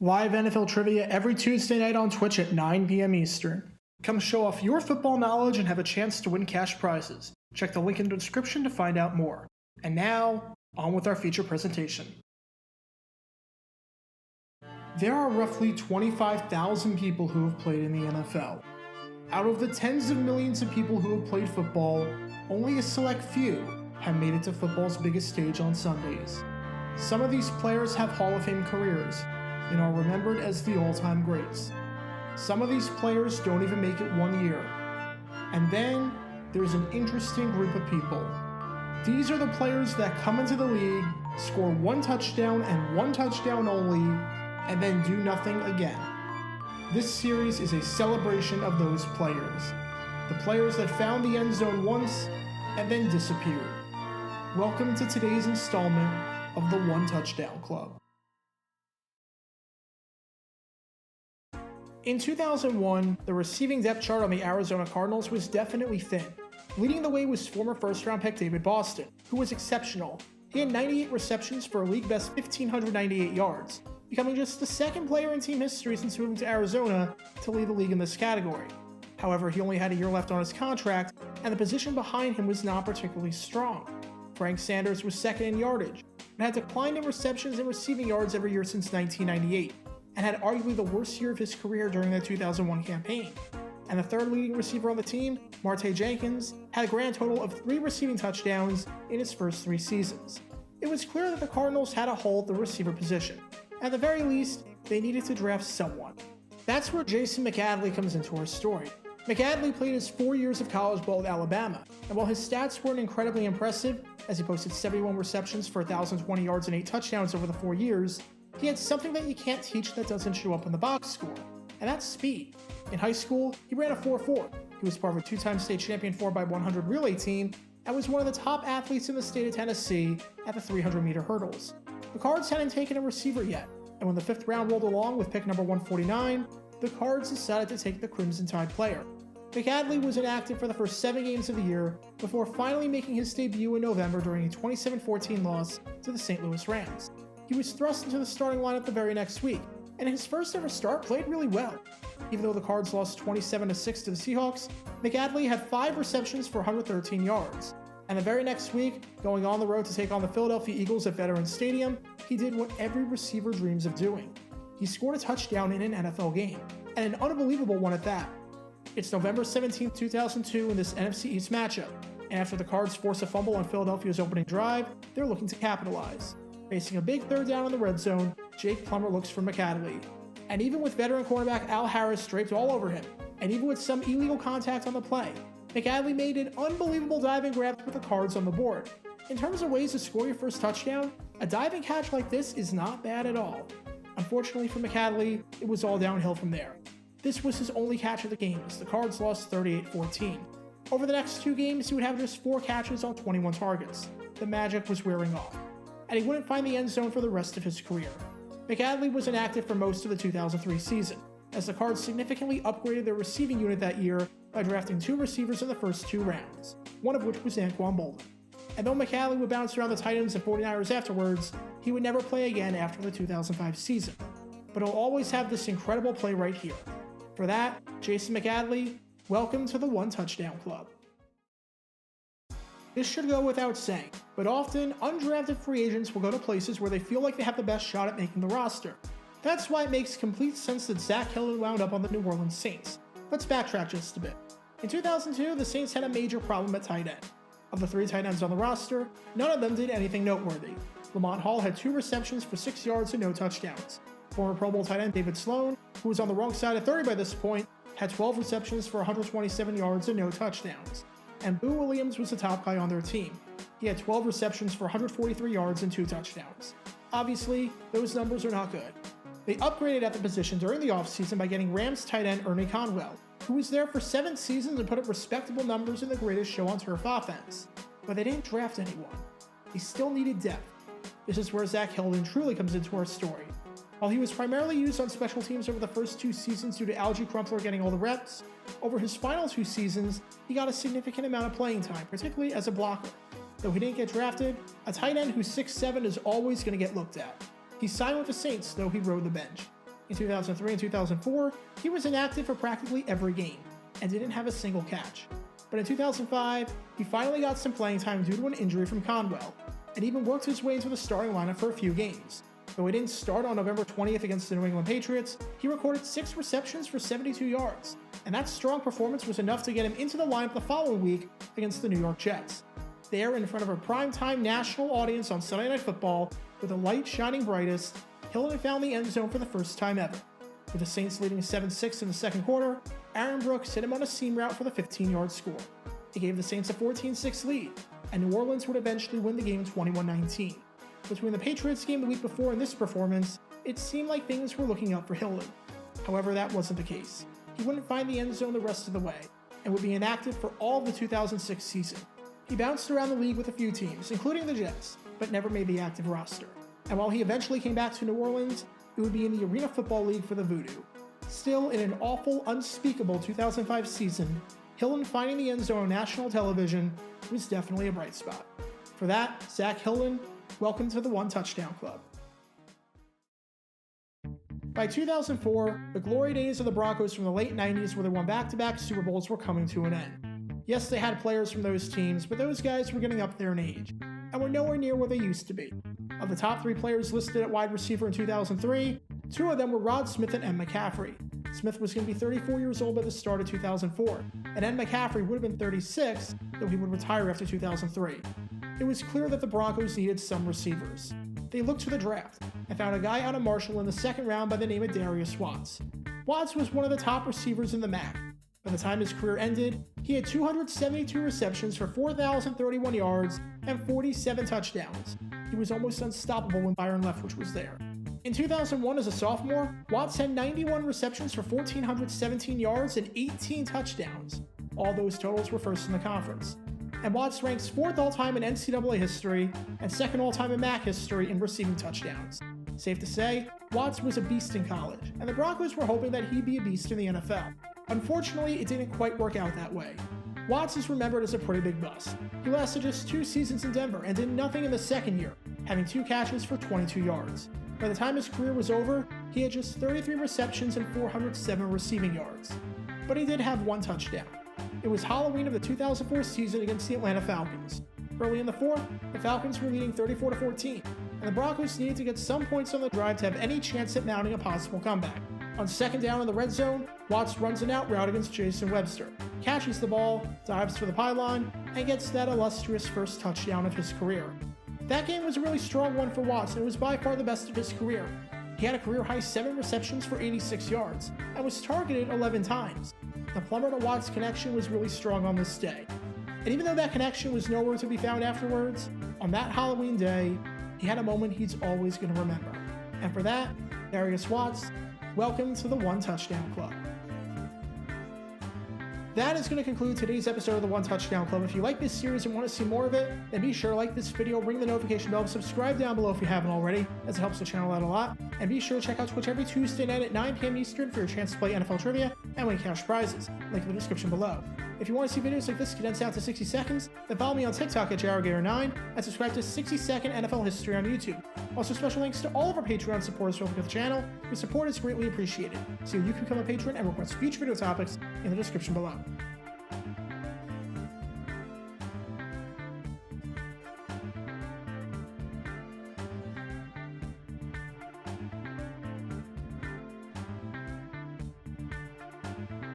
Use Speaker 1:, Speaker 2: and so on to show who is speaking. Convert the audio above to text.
Speaker 1: Live NFL trivia every Tuesday night on Twitch at 9 p.m. Eastern. Come show off your football knowledge and have a chance to win cash prizes. Check the link in the description to find out more. And now, on with our feature presentation. There are roughly 25,000 people who have played in the NFL. Out of the tens of millions of people who have played football, only a select few have made it to football's biggest stage on Sundays. Some of these players have Hall of Fame careers and are remembered as the all-time greats. Some of these players don't even make it 1 year. And then there's an interesting group of people. These are the players that come into the league, score one touchdown and one touchdown only, and then do nothing again. This series is a celebration of those players. The players that found the end zone once and then disappeared. Welcome to today's installment of the One Touchdown Club. In 2001, the receiving depth chart on the Arizona Cardinals was definitely thin. Leading the way was former first-round pick David Boston, who was exceptional. He had 98 receptions for a league-best 1,598 yards, becoming just the second player in team history since moving to Arizona to lead the league in this category. However, he only had a year left on his contract, and the position behind him was not particularly strong. Frank Sanders was second in yardage, but had declined in receptions and receiving yards every year since 1998, and had arguably the worst year of his career during the 2001 campaign. And the third leading receiver on the team, Marte Jenkins, had a grand total of 3 receiving touchdowns in his first 3 seasons. It was clear that the Cardinals had a hole at the receiver position. At the very least, they needed to draft someone. That's where Jason McAddley comes into our story. McAddley played his 4 years of college ball at Alabama, and while his stats weren't incredibly impressive, as he posted 71 receptions for 1,020 yards and 8 touchdowns over the 4 years, he had something that you can't teach that doesn't show up in the box score, and that's speed. In high school, he ran a 4.4. He was part of a 2-time state champion 4x100 relay team and was one of the top athletes in the state of Tennessee at the 300-meter hurdles. The Cards hadn't taken a receiver yet, and when the 5th round rolled along with pick number 149, the Cards decided to take the Crimson Tide player. McAddley was inactive for the first 7 games of the year before finally making his debut in November during a 27-14 loss to the St. Louis Rams. He was thrust into the starting lineup the very next week, and his first ever start played really well. Even though the Cards lost 27-6 to the Seahawks, McAddley had 5 receptions for 113 yards. And the very next week, going on the road to take on the Philadelphia Eagles at Veterans Stadium, he did what every receiver dreams of doing. He scored a touchdown in an NFL game, and an unbelievable one at that. It's November 17, 2002 in this NFC East matchup, and after the Cards force a fumble on Philadelphia's opening drive, they're looking to capitalize. Facing a big 3rd down in the red zone, Jake Plummer looks for McAddley. And even with veteran cornerback Al Harris draped all over him, and even with some illegal contact on the play, McAddley made an unbelievable diving grab with the Cards on the board. In terms of ways to score your first touchdown, a diving catch like this is not bad at all. Unfortunately for McAddley, it was all downhill from there. This was his only catch of the game as the Cards lost 38-14. Over the next 2 games, he would have just 4 catches on 21 targets. The magic was wearing off, and he wouldn't find the end zone for the rest of his career. McAddley was inactive for most of the 2003 season, as the Cards significantly upgraded their receiving unit that year by drafting 2 receivers in the first 2 rounds, one of which was Anquan Boldin. And though McAddley would bounce around the Titans and 49ers afterwards, he would never play again after the 2005 season. But he'll always have this incredible play right here. For that, Jason McAddley, welcome to the One Touchdown Club. This should go without saying, but often undrafted free agents will go to places where they feel like they have the best shot at making the roster. That's why it makes complete sense that Zach Hilton wound up on the New Orleans Saints. Let's backtrack just a bit. In 2002, the Saints had a major problem at tight end. Of the 3 tight ends on the roster, none of them did anything noteworthy. Lamont Hall had 2 receptions for 6 yards and no touchdowns. Former Pro Bowl tight end David Sloan, who was on the wrong side of 30 by this point, had 12 receptions for 127 yards and no touchdowns. And Boo Williams was the top guy on their team. He had 12 receptions for 143 yards and 2 touchdowns. Obviously, those numbers are not good. They upgraded at the position during the offseason by getting Rams tight end Ernie Conwell, who was there for 7 seasons and put up respectable numbers in the greatest show on turf offense. But they didn't draft anyone. They still needed depth. This is where Zach Hilton truly comes into our story. While he was primarily used on special teams over the first 2 seasons due to Algie Crumpler getting all the reps, over his final 2 seasons, he got a significant amount of playing time, particularly as a blocker. Though he didn't get drafted, a tight end who's 6'7" is always going to get looked at. He signed with the Saints, though he rode the bench. In 2003 and 2004, he was inactive for practically every game and didn't have a single catch. But in 2005, he finally got some playing time due to an injury from Conwell, and even worked his way into the starting lineup for a few games. Though he didn't start on November 20th against the New England Patriots, he recorded 6 receptions for 72 yards, and that strong performance was enough to get him into the lineup the following week against the New York Jets. There, in front of a primetime national audience on Sunday Night Football, with the light shining brightest, Hilton found the end zone for the first time ever. With the Saints leading 7-6 in the second quarter, Aaron Brooks hit him on a seam route for the 15-yard score. It gave the Saints a 14-6 lead, and New Orleans would eventually win the game 21-19. Between the Patriots game the week before and this performance, it seemed like things were looking up for Hilton. However, that wasn't the case. He wouldn't find the end zone the rest of the way, and would be inactive for all of the 2006 season. He bounced around the league with a few teams, including the Jets, but never made the active roster. And while he eventually came back to New Orleans, it would be in the Arena Football League for the Voodoo. Still, in an awful, unspeakable 2005 season, Hilton finding the end zone on national television was definitely a bright spot. For that, Zach Hilton, welcome to the One Touchdown Club. By 2004, the glory days of the Broncos from the late 90s where they won back-to-back Super Bowls were coming to an end. Yes, they had players from those teams, but those guys were getting up there in age, and were nowhere near where they used to be. Of the top 3 players listed at wide receiver in 2003, 2 of them were Rod Smith and Ed McCaffrey. Smith was going to be 34 years old by the start of 2004, and Ed McCaffrey would have been 36, though he would retire after 2003. It was clear that the Broncos needed some receivers. They looked to the draft, and found a guy out of Marshall in the second round by the name of Darius Watts. Watts was one of the top receivers in the MAC. By the time his career ended, he had 272 receptions for 4,031 yards and 47 touchdowns. He was almost unstoppable when Byron Leftwich was there. In 2001 as a sophomore, Watts had 91 receptions for 1,417 yards and 18 touchdowns. All those totals were first in the conference. And Watts ranks 4th all-time in NCAA history and 2nd all-time in MAC history in receiving touchdowns. Safe to say, Watts was a beast in college, and the Broncos were hoping that he'd be a beast in the NFL. Unfortunately, it didn't quite work out that way. Watts is remembered as a pretty big bust. He lasted just 2 seasons in Denver and did nothing in the second year, having 2 catches for 22 yards. By the time his career was over, he had just 33 receptions and 407 receiving yards. But he did have 1 touchdown. It was Halloween of the 2004 season against the Atlanta Falcons. Early in the fourth, the Falcons were leading 34-14, and the Broncos needed to get some points on the drive to have any chance at mounting a possible comeback. On second down in the red zone, Watts runs an out route against Jason Webster, catches the ball, dives for the pylon, and gets that illustrious first touchdown of his career. That game was a really strong one for Watts, and it was by far the best of his career. He had a career-high 7 receptions for 86 yards, and was targeted 11 times. The Plummer to Watts connection was really strong on this day. And even though that connection was nowhere to be found afterwards, on that Halloween day, he had a moment he's always going to remember. And for that, Darius Watts, welcome to the One Touchdown Club. That is going to conclude today's episode of the One Touchdown Club. If you like this series and want to see more of it, then be sure to like this video, ring the notification bell, subscribe down below if you haven't already, as it helps the channel out a lot. And be sure to check out Twitch every Tuesday night at 9 p.m. Eastern for your chance to play NFL trivia and win cash prizes. Link in the description below. If you want to see videos like this condensed down to 60 seconds, then follow me on TikTok at JRGator9 and subscribe to 60-Second NFL History on YouTube. Also, special thanks to all of our Patreon supporters who help with the channel. Your support is greatly appreciated. So you can become a patron and request future video topics in the description below.